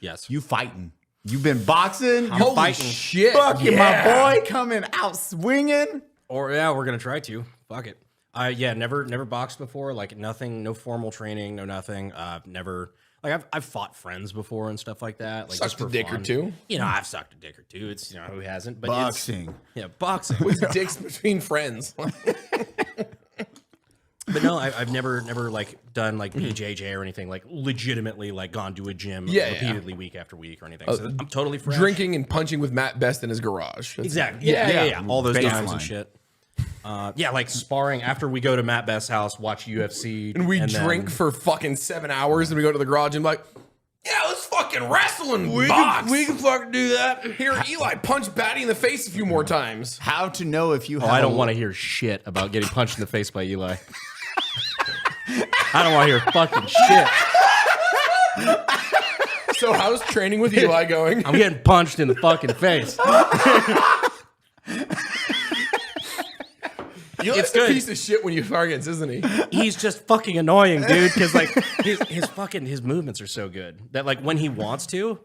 Yes. You fighting. You've been boxing. I'm Holy fighting. shit. Fucking my boy coming out swinging. Or yeah, we're going to try to. Fuck it. Yeah, never boxed before. Like nothing, no formal training, no nothing. Never. Like I've fought friends before and stuff like that. Like Sucked a dick or two. You know, I've sucked a dick or two. It's, you know, who hasn't? But Boxing. Yeah, boxing. With dicks between friends. But no, I've never like done like BJJ or anything, like legitimately like gone to a gym repeatedly week after week or anything. So I'm totally fresh. Drinking and punching with Matt Best in his garage. Exactly. Yeah. All those Baseline. times and shit. Yeah, like sparring after we go to Matt Best's house, watch UFC. And we drink for fucking 7 hours and we go to the garage and be like, yeah, let's fucking wrestle and box. We can fucking do that. Here, Eli, punch Baddie in the face a few more times. How to know if you have I don't want to hear shit about getting punched in the face by Eli. I don't want to hear fucking shit. So how's training with Eli going? I'm getting punched in the fucking face. Eli's a piece of shit when you fire against, isn't he? He's just fucking annoying, dude. Because like his movements are so good that like when he wants to,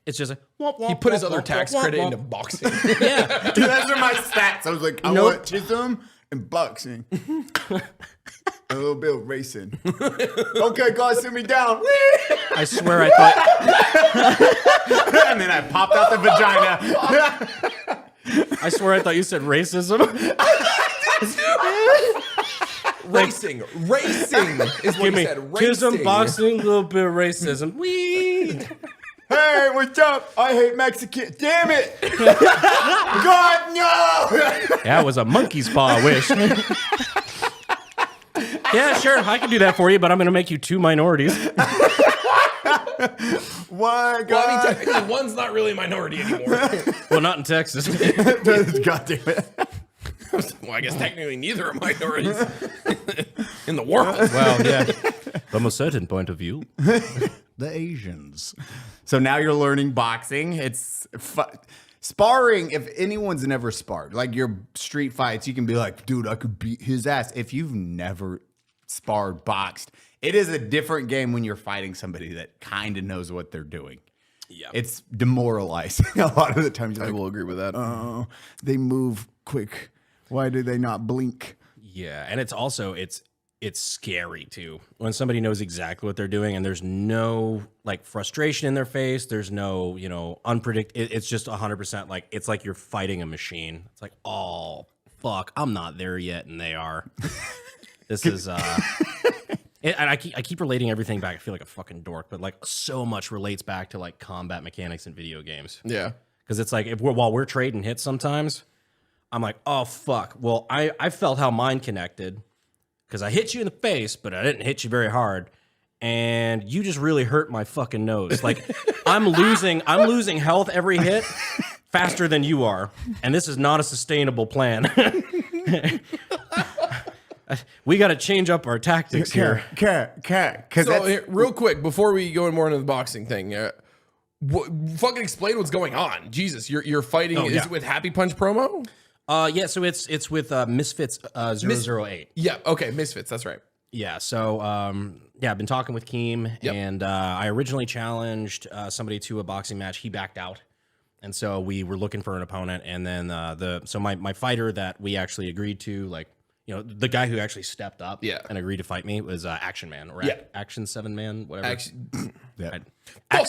it's just like womp, womp, He put his womp, other womp, tax womp, credit womp. into boxing. Yeah, Dude, those are my stats. I was like, I want chism and boxing. A little bit of racing. Okay, guys, sit me down. I swear I thought. And then I popped out the vagina. I swear I thought you said racism. Racing is what Give he me said. chism, Racing. boxing, a little bit of racism. Wee. Hey, what's up? I hate Mexicans. Damn it. God, no. That was a monkey's paw, I wish. Yeah, sure, I can do that for you, but I'm going to make you two minorities. Why, God? Well, I mean, technically, one's not really a minority anymore. Well, not in Texas. God damn it. Well, I guess technically neither are minorities in the world. Well, yeah. From a certain point of view. The Asians. So now you're learning boxing. It's sparring. If anyone's never sparred, like your street fights, you can be like, dude, I could beat his ass. If you've never sparred, boxed, it is a different game when you're fighting somebody that kind of knows what they're doing. Yeah, it's demoralizing a lot of the times. I will agree with that. Oh, they move quick. Why do they not blink? Yeah, and it's also it's scary too when somebody knows exactly what they're doing and there's no like frustration in their face. There's no unpredictable. It's just 100% like it's like you're fighting a machine. It's like, oh fuck, I'm not there yet, and they are. This is and I keep relating everything back. I feel like a fucking dork, but like so much relates back to like combat mechanics in video games. Yeah, because it's like while we're trading hits sometimes. I'm like, oh, fuck. Well, I felt how mine connected because I hit you in the face, but I didn't hit you very hard. And you just really hurt my fucking nose. Like, I'm losing health every hit faster than you are. And this is not a sustainable plan. We got to change up our tactics here. So, real quick, before we go more into the boxing thing, fucking explain what's going on. Jesus, you're fighting. Is it with Happy Punch promo? Yeah, so it's with Misfits 008. Yeah, okay, Misfits, that's right. Yeah, so I've been talking with Keem, and I originally challenged somebody to a boxing match. He backed out, and so we were looking for an opponent. And then my fighter that we actually agreed to, like the guy who actually stepped up, and agreed to fight me was Action Man or Action 7 Man, whatever. Action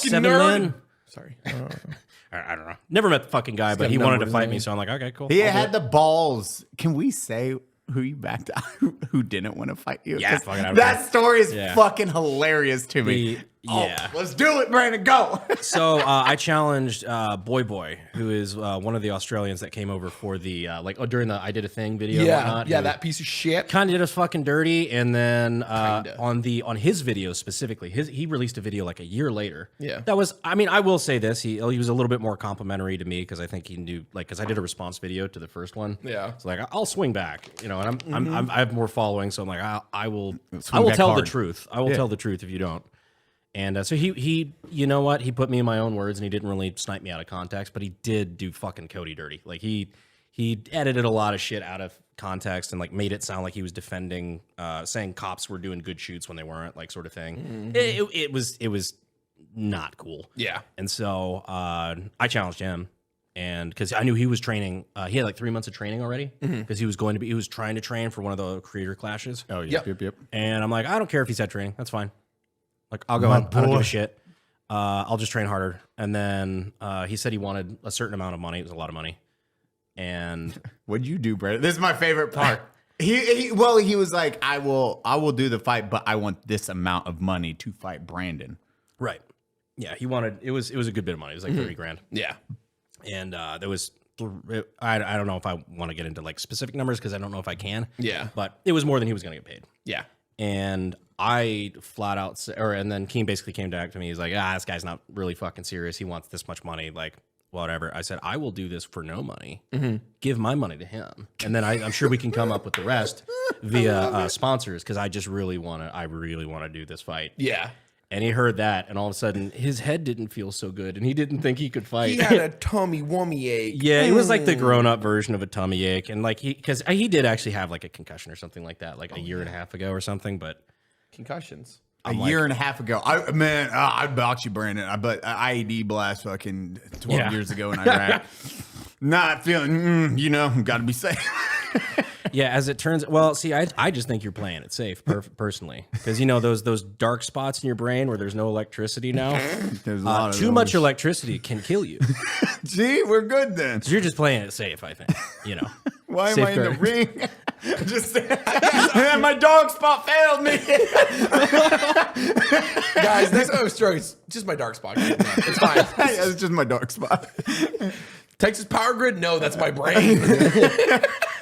7 nerd. Man. Sorry. I don't know. Never met the fucking guy, but he wanted to fight me, so I'm like, okay, cool. He had the balls. Can we say who you backed out? Who didn't want to fight you? Yeah, that story is fucking hilarious to me. Let's do it, Brandon. Go. So I challenged Boy, who is one of the Australians that came over for the during the I Did a Thing video. That piece of shit. Kind of did us fucking dirty, and then on his video specifically, he released a video like a year later. Yeah, that was. I mean, I will say this: he was a little bit more complimentary to me because I think he knew, like, because I did a response video to the first one. Yeah, so like I'll swing back, and I have more following, so I'm like I will tell the truth. I will tell the truth if you don't. And so he, you know what? He put me in my own words, and he didn't really snipe me out of context, but he did do fucking Cody dirty. Like he edited a lot of shit out of context and like made it sound like he was defending, saying cops were doing good shoots when they weren't, like, sort of thing. Mm-hmm. It was not cool. Yeah. And so I challenged him, and because I knew he was training, he had like 3 months of training already because he was trying to train for one of the creator clashes. Oh, yep. And I'm like, I don't care if he's had training. That's fine. Like, I'll go in. I don't give a shit. I'll just train harder. And then he said he wanted a certain amount of money. It was a lot of money. And what'd you do, Brandon? This is my favorite part. He was like, I will do the fight, but I want this amount of money to fight Brandon. Right. Yeah, he wanted, it was a good bit of money. It was like 30 grand. Yeah. And there was, I don't know if I want to get into like specific numbers because I don't know if I can. Yeah. But it was more than he was going to get paid. Yeah. And I flat out, and then Keen basically came back to me. He's like, this guy's not really fucking serious. He wants this much money. Like, whatever. I said, I will do this for no money. Give my money to him. And then I'm sure we can come up with the rest via sponsors because I really want to do this fight. Yeah. And he heard that, and all of a sudden, his head didn't feel so good, and he didn't think he could fight. He had a tummy wummy ache. Yeah, it was like the grown-up version of a tummy ache, and like because he did actually have like a concussion or something like that, like a year and a half ago or something. But concussions. A year and a half ago, I'd box you, Brandon. But IED blast fucking 12 years ago in Iraq. Not feeling, got to be safe. Yeah, as it turns, well, see, I just think you're playing it safe, personally, because those dark spots in your brain where there's no electricity now. There's a lot of too much electricity can kill you. Gee, we're good then. So you're just playing it safe, I think. Why am I in the ring? Just my dog spot failed me. Guys, next time I'm struggling, it's just my dark spot. It's fine. It's just my dark spot. Texas Power Grid? No, that's my brain.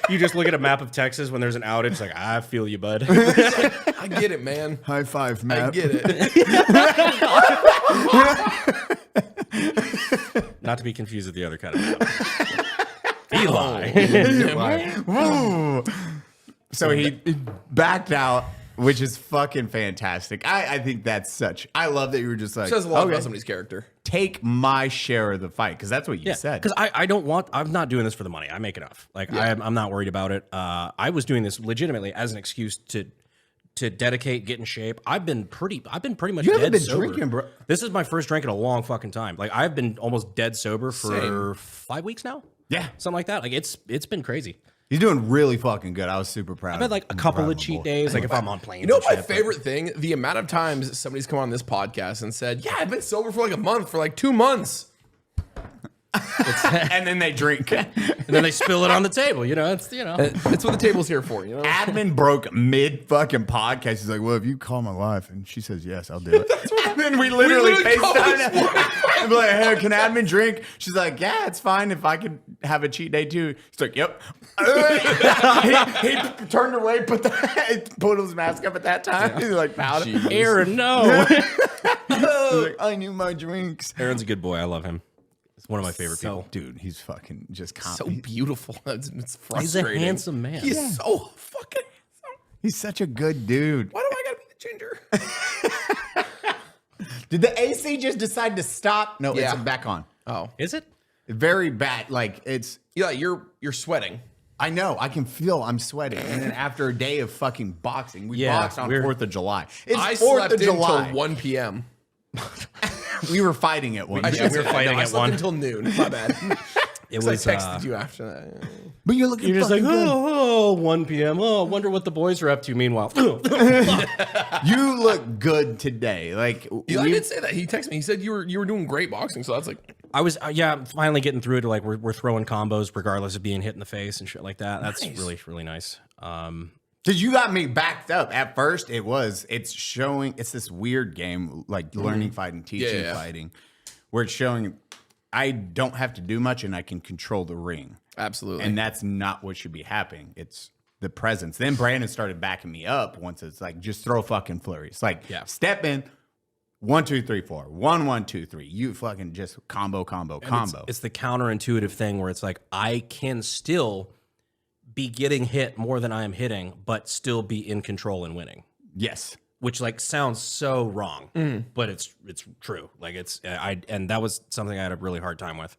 You just look at a map of Texas when there's an outage, like, I feel you, bud. I get it, man. High five, map. I get it. Not to be confused with the other kind of map. Eli. Woo. So he backed out, which is fucking fantastic. I think that's I love that you were just like, Says a lot about somebody's character. Take my share of the fight, because that's what you said. Because I'm not doing this for the money. I make enough. Like, I'm not worried about it. I was doing this legitimately as an excuse to dedicate, get in shape. I've been pretty much You haven't dead been sober. drinking, bro. This is my first drink in a long fucking time. Like, I've been almost dead sober for 5 weeks now. Yeah. Something like that. Like, it's been crazy. He's doing really fucking good. I was super proud. I've had like a couple of cheat days, like if I'm on planes. My favorite thing? The amount of times somebody's come on this podcast and said, yeah, I've been sober for like a month, for like 2 months. And then they drink. And then they spill it on the table. It's what the table's here for. Admin broke mid fucking podcast. He's like, well, if you call my wife and she says yes, I'll do it. And then we literally FaceTime. I'm like, hey, can admin drink? She's like, yeah, it's fine if I could have a cheat day too. He's like, yep. he turned away, put his mask up at that time. He's like, powder. Aaron, no. He's like, I knew my drinks. Aaron's a good boy. I love him. He's one of my favorite people. Dude, he's fucking just so beautiful. It's frustrating. He's a handsome man. He's so fucking handsome. He's such a good dude. Why do I gotta be the ginger? Did the AC just decide to stop? No, it's back on. Oh, is it? Very bad. Like it's. Yeah, you're sweating. I know. I can feel I'm sweating. And then after a day of fucking boxing, we boxed on 4th of July. It's I 4th slept of July. until 1 p.m. We were fighting at 1 we were fighting I at slept 1 until noon. My bad. It was. I texted you after that. But you're looking. You're just like, good. 1 p.m. Oh, wonder what the boys are up to. Meanwhile, You look good today. Like I did say that. He texted me. He said you were doing great boxing. So that's like, I was, finally getting through to like we're throwing combos regardless of being hit in the face and shit like that. That's really, really nice. Because you got me backed up. At first, it's this weird game, like learning fighting, teaching fighting, where it's showing I don't have to do much and I can control the ring. absolutely. And that's not what should be happening. It's the presence. Then Brandon started backing me up once it's like, just throw fucking flurries. Like, step in, 1, 2, 3, 4. 1, 1, 2, 3. You fucking just combo. It's the counterintuitive thing where it's like, I can still be getting hit more than I am hitting, but still be in control and winning. Yes. Which like sounds so wrong, but it's true. Like and that was something I had a really hard time with.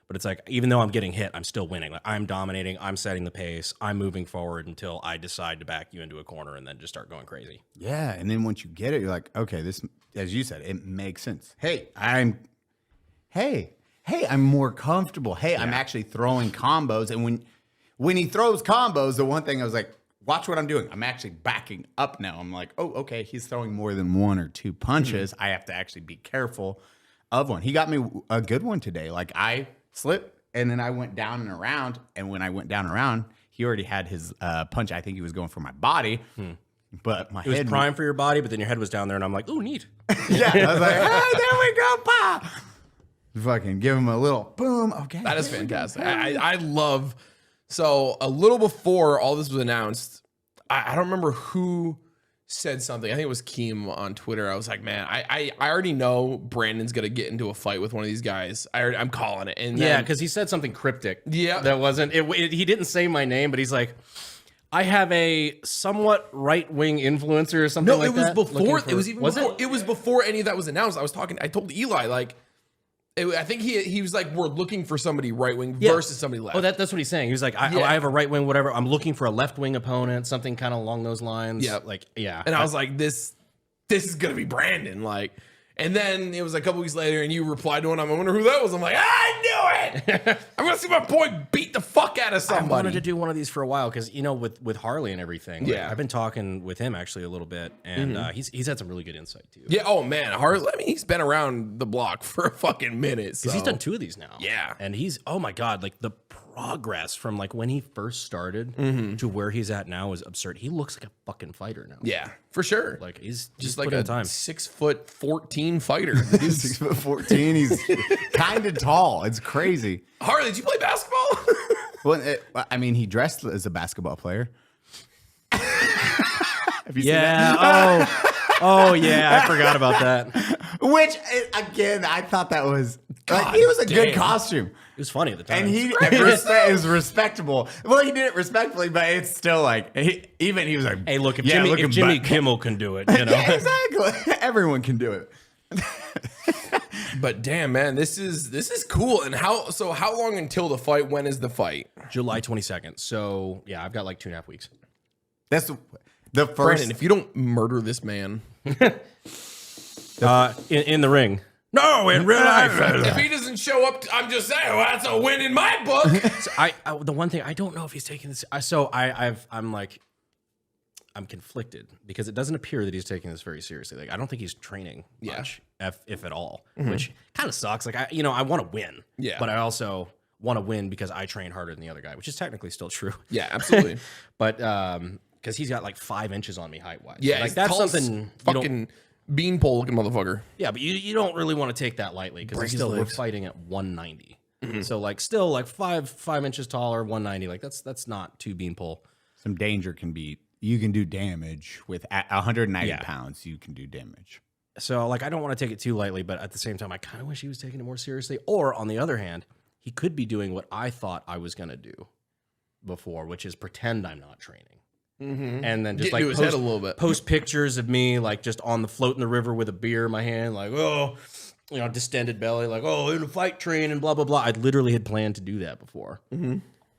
But it's like, even though I'm getting hit, I'm still winning. Like, I'm dominating. I'm setting the pace. I'm moving forward until I decide to back you into a corner and then just start going crazy. Yeah, and then once you get it, you're like, okay, this, as you said, it makes sense. Hey, I'm more comfortable. Hey, I'm actually throwing combos. And when he throws combos, the one thing I was like, watch what I'm doing. I'm actually backing up now. I'm like, oh, okay, he's throwing more than 1 or 2 punches. I have to actually be careful of one. He got me a good one today. Like, I slipped, and then I went down and around. And when I went down and around, he already had his punch. I think he was going for my body. But my It was head prime for your body, but then your head was down there, and I'm like, ooh, neat. yeah, I was like, hey, there we go, pa. Fucking give him a little boom. Okay. That is fantastic. I love, so a little before all this was announced, I don't remember who said something. I think it was Keem on Twitter. I was like, man, I already know Brandon's going to get into a fight with one of these guys. I'm calling it. And Yeah, because he said something cryptic. Yeah. That wasn't, he didn't say my name, but he's like, I have a somewhat right-wing influencer or something like that. No, it was before. It was even was before. It was before any of that was announced. I told Eli, like, I think he was like, we're looking for somebody right-wing versus somebody left. Oh, that's what he's saying. He was like, I have a right-wing, whatever. I'm looking for a left-wing opponent, something kind of along those lines. Yeah. Like, yeah. And I was like, this is going to be Brandon. Like, and then it was a couple weeks later and you replied to him. I wonder who that was. I'm like, I knew it. I'm going to see my boy beat the fuck out of somebody. I wanted to do one of these for a while because, you know, with Harley and everything. Yeah. I've been talking with him actually a little bit, and he's had some really good insight too. Yeah. Oh, man. Harley, I mean, he's been around the block for a fucking minute. So. He's done 2 of these now. Yeah. And he's, oh my God, like the progress from like when he first started to where he's at now is absurd. He looks like a fucking fighter now. Yeah, for sure. Like he's just put like in a time. 6'14" fighter. 6'14". He's kind of tall. It's crazy. Harley, did you play basketball? Well, I mean, he dressed as a basketball player. Have you seen Yeah. that? Oh yeah. I forgot about that. Which, again, I thought that was like, he was a good costume. It was funny at the time. And it was respectable. Well, he did it respectfully, but it's still like, he was like, hey, look, if yeah, Jimmy Kimmel can do it, you know. Yeah, exactly. Everyone can do it. But damn, man, this is cool. And how long until the fight? When is the fight? July 22nd. So yeah, I've got like 2.5 weeks. That's the first. Brandon, if you don't murder this man, In the ring. No, in real life. if he doesn't show up, I'm just saying, well, that's a win in my book. So the one thing I don't know if he's taking this. I'm conflicted because it doesn't appear that he's taking this very seriously. Like I don't think he's training much, if at all, which kind of sucks. Like I want to win, but I also want to win because I train harder than the other guy, which is technically still true. Yeah, absolutely. But because he's got like 5 inches on me height wise. Yeah, like that's something fucking beanpole looking motherfucker. Yeah, but you don't really want to take that lightly because we're fighting at 190. So like still like 5 inches taller, 190. Like that's not too beanpole. Some danger can be. You can do damage with 190 pounds. You can do damage. So like I don't want to take it too lightly, but at the same time, I kind of wish he was taking it more seriously. Or on the other hand, he could be doing what I thought I was gonna do before, which is pretend I'm not training. And then just Get into his head a little bit. Post pictures of me like just on the float in the river with a beer in my hand, like, oh, you know, distended belly, like, oh, in a fight train and blah blah blah. I literally had planned to do that before.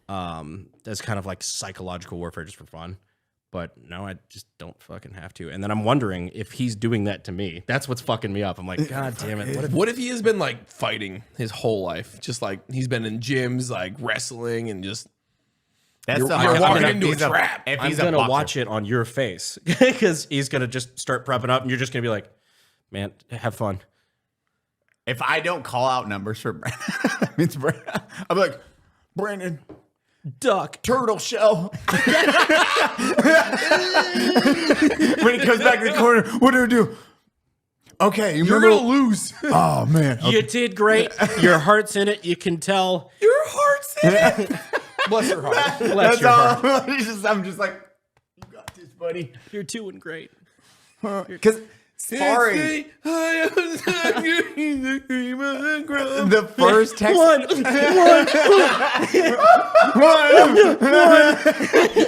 That's kind of like psychological warfare just for fun. But no, I just don't fucking have to. And then I'm wondering if he's doing that to me. That's what's fucking me up. I'm like, God damn it. What if he has been like fighting his whole life? Just like he's been in gyms, like wrestling and just That's you're walking into a trap. I'm going to watch it on your face because he's going to just start prepping up and you're just going to be like, man, have fun. If I don't call out numbers for Brandon, that means Brandon. I'm like, Brandon, duck, turtle shell. When he comes back to the corner, what do we do? Okay, you're going to lose. Oh, man. You did great. Your heart's in it. You can tell. Your heart's in it. Bless your heart. Bless your heart. I'm just like, you got this, buddy. You're doing great. Because sparring. The first text. One. And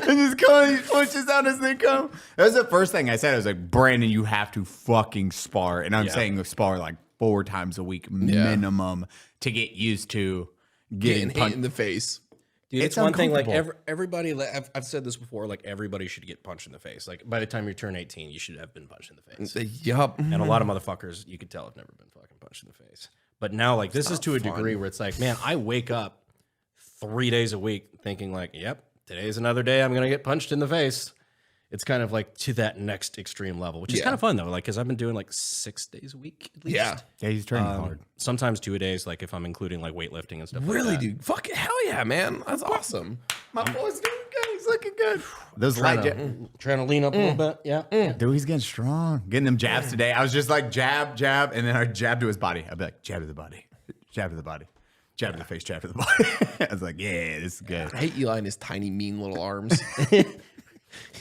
just going, he pushes out as they come. That was the first thing I said. I was like, Brandon, you have to fucking spar. And I'm saying spar like 4 times a week minimum to get used to, getting hit in the face. Dude, It's it's one thing. Like uncomfortable. everybody, I've said this before. Like everybody should get punched in the face. Like by the time you turn 18, you should have been punched in the face. Yup. And a lot of motherfuckers, you could tell, have never been fucking punched in the face. But now, like this is to a degree where it's like, man, I wake up 3 days a week thinking like, yep, today's another day I'm gonna get punched in the face. It's kind of like to that next extreme level, which is kind of fun though. Like, cause I've been doing like 6 days a week at least. Yeah. Yeah, he's training hard. Sometimes 2 a days, like if I'm including like weightlifting and stuff. Really, like that. dude? Fucking hell yeah, man. That's awesome. My boy's doing good. He's looking good. Those Trying to lean up a little bit. Yeah. Dude, he's getting strong. Getting them jabs today. I was just like jab, jab, and then I jab to his body. I'd be like, jab to the body, jab to the body, jab to the face, jab to the body. I was like, yeah, this is good. I hate Eli and his tiny, mean little arms.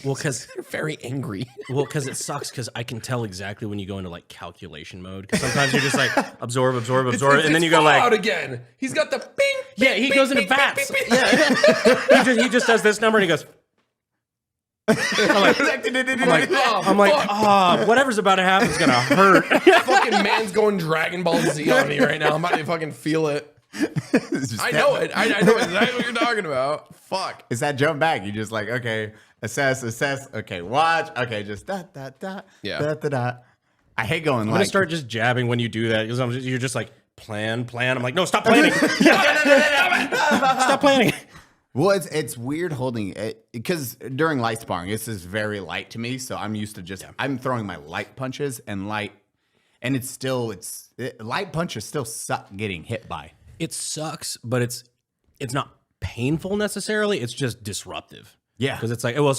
Well, cause They're very angry. it sucks because I can tell exactly when you go into like calculation mode. Because sometimes you're just like absorb, and then you go like out again. He's got the bing. yeah, he goes into bats. He just does this number and he goes. I'm like, whatever's about to happen is gonna hurt. Fucking man's going Dragon Ball Z on me right now. I'm about to fucking feel it. I know it. I know exactly what you're talking about. Fuck. It's that jump back. You just like, okay, assess. Okay, watch. Okay, just da. Yeah. Da. I hate going I'm like. gonna start just jabbing when you do that because you're just like plan. I'm like, no, stop planning. Stop planning. Well, it's weird holding it because during light sparring, this is very light to me. So I'm used to just I'm throwing my light punches and light punches still suck getting hit by. It sucks, but it's not painful necessarily. It's just disruptive. Yeah, because it's like, it's a little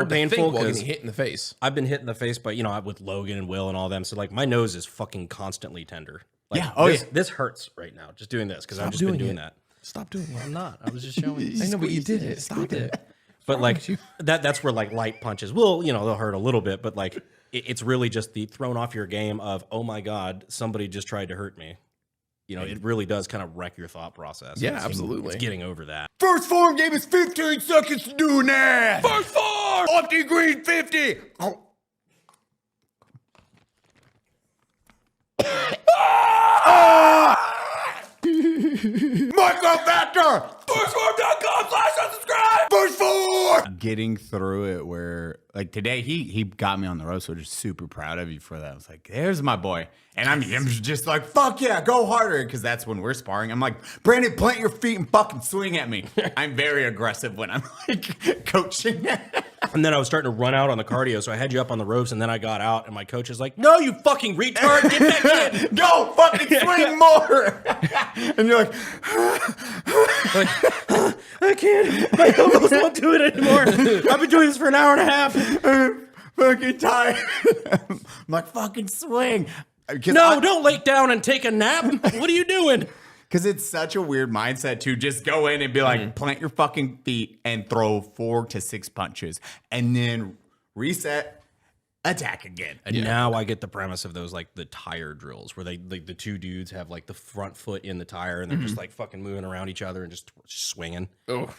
painful while because getting hit in the face. I've been hit in the face, but with Logan and Will and all them. So like my nose is fucking constantly tender. Like, this hurts right now just doing this because I've just been doing that. Stop doing it. I'm not. I was just showing you. I know, but you did it. Stop it. But like that's where like light punches will, they'll hurt a little bit, but like it's really just the thrown off your game of, oh my God, somebody just tried to hurt me. It really does kind of wreck your thought process. Yeah, absolutely. It's getting over that. First form game is 15 seconds to do that. First form! Off the green 50. Oh. Microfactor! FirstForm.com/unsubscribe! First form! Getting through it where, like today, he got me on the road, so just super proud of you for that. I was like, there's my boy. And I'm just like, fuck yeah, go harder. Because that's when we're sparring. I'm like, Brandon, plant your feet and fucking swing at me. I'm very aggressive when I'm like coaching. And then I was starting to run out on the cardio, so I had you up on the ropes, and then I got out, and my coach is like, no, you fucking retard, get back in. Go fucking swing more. And you're like, I can't. My elbows won't do it anymore. I've been doing this for an hour and a half. I'm fucking tired. I'm like, fucking swing. No, don't lay down and take a nap. What are you doing? Because it's such a weird mindset to just go in and be like, plant your fucking feet and throw 4 to 6 punches and then reset, attack again. And now I get the premise of those, like the tire drills where the two dudes have like the front foot in the tire and they're just like fucking moving around each other and just swinging. Oh,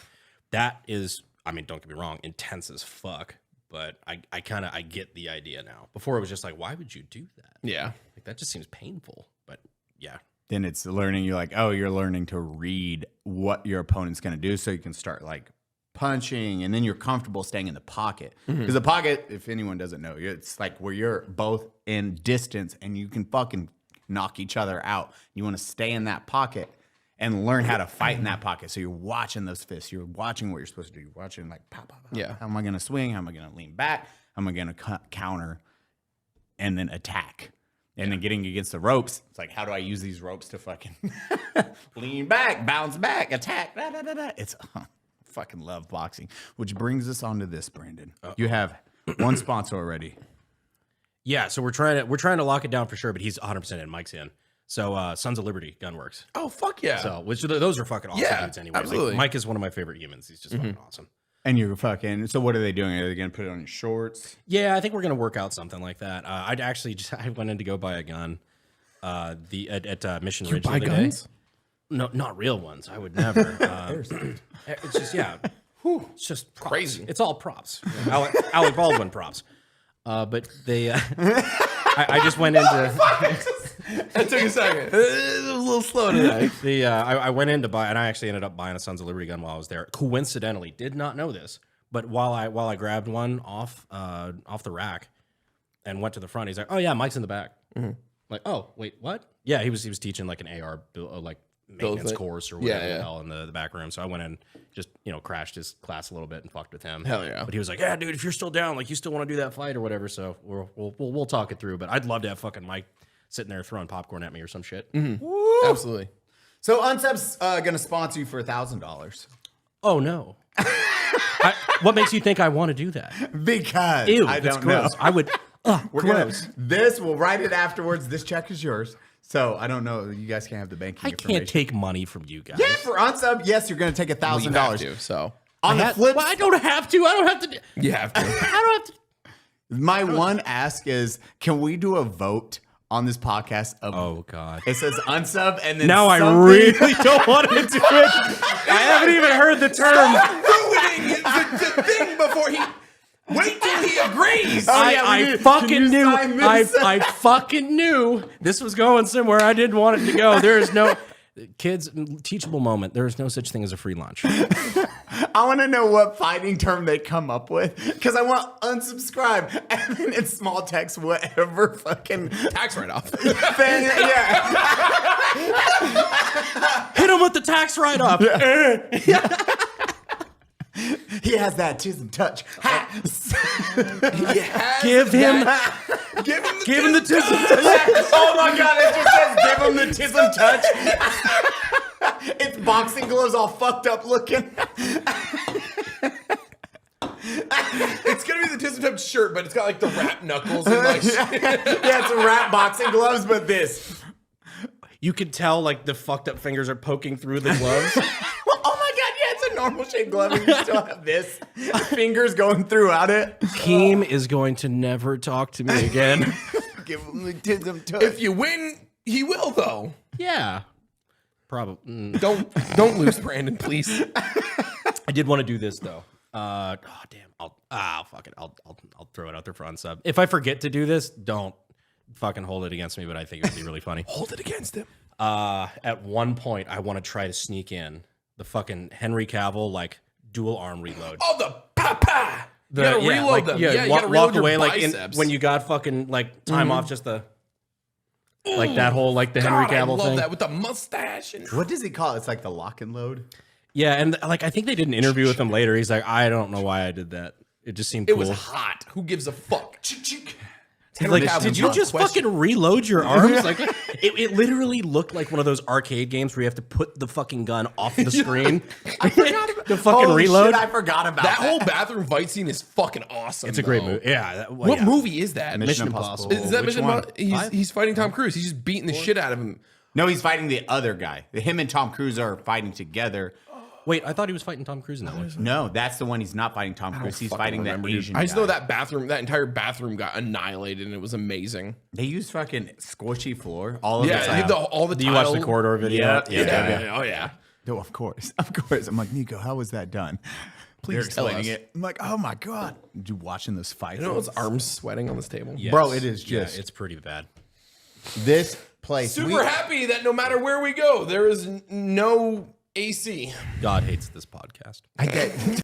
that is, I mean, don't get me wrong, intense as fuck. But I get the idea now. Before it was just like, why would you do that? yeah. Like that just seems painful. But yeah. Then it's learning. You're like, oh, you're learning to read what your opponent's going to do so you can start like punching and then you're comfortable staying in the pocket. Because the pocket, if anyone doesn't know, it's like where you're both in distance and you can fucking knock each other out. You want to stay in that pocket and learn how to fight in that pocket. So you're watching those fists. You're watching what you're supposed to do. You're watching like, pow, pow, pow. Yeah. How am I going to swing? How am I going to lean back? How am I going to counter and then attack? And then getting against the ropes, it's like, how do I use these ropes to fucking lean back, bounce back, attack? Da, da, da, da. It's fucking love boxing. Which brings us on to this, Brandon. You have one sponsor already. Yeah, so we're trying to lock it down for sure, but he's 100% in. Mike's in. So Sons of Liberty Gunworks. Oh, fuck yeah. So those are fucking awesome dudes anyway. Absolutely. Like, Mike is one of my favorite humans. He's just fucking awesome. And you're fucking, so what are they doing? Are they going to put it on your shorts? Yeah, I think we're gonna work out something like that. I went in to go buy a gun. At Mission Ridge. Buy the other guns? Day. No, not real ones. I would never. It's just it's just props. Crazy. It's all props. Alec Baldwin props. But they, I just went into. That took a second. It was a little slow today. I went in to buy, and I actually ended up buying a Sons of Liberty gun while I was there. Coincidentally, did not know this, but while I grabbed one off the rack and went to the front, he's like, "Oh yeah, Mike's in the back." Like, "Oh wait, what?" Yeah, he was teaching like an AR like maintenance course or whatever the hell in the back room. So I went in, just crashed his class a little bit and fucked with him. Hell yeah! But he was like, "Yeah, dude, if you're still down, like you still want to do that fight or whatever." So we'll talk it through. But I'd love to have fucking Mike sitting there throwing popcorn at me or some shit. Absolutely. So Unsub's gonna sponsor you for $1,000 Oh no! What makes you think I want to do that? because Ew, I that's don't know. gross. I would. We're Gross. We'll write it afterwards. This check is yours. So I don't know. You guys can't have the banking I information. can't take money from you guys. Yeah, for Unsub, yes, you're gonna take $1,000. So On the flip, Well, I don't have to. I don't have to. you have to. I don't have to. my one ask is, can we do a vote on this podcast? Oh God! It says Unsub, and then Now I something- really don't want to do it. I haven't even heard the term. Ruining the thing before he. Wait till he agrees. I fucking knew. I fucking knew this was going somewhere I didn't want it to go. There is no kids teachable moment. There is no such thing as a free lunch. I want to know what fighting term they come up with because I want unsubscribe and then in small text whatever fucking Tax write-off. thing. Yeah. Hit him with the tax write-off. He has that chism touch. Give him. Give him the Oh my god, it just says give him the chism touch. It's boxing gloves all fucked up looking. It's gonna be the Tism Tub shirt, but it's got like the wrap knuckles and like. Yeah, it's a wrap boxing gloves, but this. You can tell like the fucked up fingers are poking through the gloves. Oh my god, yeah, it's a normal shaped glove and you still have this. Fingers going throughout it. Keem is going to never talk to me again. Give him the tism touch. If you win, he will though. Yeah. Probably. Don't lose, Brandon, please. I did want to do this though. Oh damn. Fuck it. I'll throw it out there for Unsub. If I forget to do this, don't fucking hold it against me, but I think it would be really funny. Hold it against him. At one point I want to try to sneak in the fucking Henry Cavill like dual arm reload. Oh, the pa. You gotta reload them. Yeah, you gotta reload your biceps. when you got fucking like time off just the like that whole like the Henry God, Cavill I love thing. that with the mustache and What does he call it? It's like the lock and load. Yeah, and like I think they did an interview with him later. He's like, I don't know why I did that. It just seemed it cool. was hot. Who gives a fuck? He's like, did you just fucking reload your arms? Like, it literally looked like one of those arcade games where you have to put the fucking gun off the screen. I forgot about the fucking reload. Shit, I forgot about That whole bathroom fight scene is fucking awesome. It's a great though. movie. Yeah. What movie is that? Mission Impossible. Is that Which Mission one? Impossible? He's fighting Tom Cruise. He's just beating the shit out of him. No, he's fighting the other guy. Him and Tom Cruise are fighting together. Wait, I thought he was fighting Tom Cruise in that one. No, that's the one he's not fighting Tom Cruise. He's fighting that Asian I just guy. know that bathroom, that entire bathroom got annihilated, and it was amazing. They used fucking squishy floor. All of Yeah, it's you have all the. Do you watch the title- corridor video? Yeah. Oh yeah. No, of course. Of course. I'm like, Nico, how was that done? Please They're tell explaining us. it. I'm like, oh my God. You watching this fight? You know his arms sweating on this table. Yes. Bro, it is just- Yeah, it's pretty bad. This place. Super happy that no matter where we go, there is no AC. God hates this podcast. I get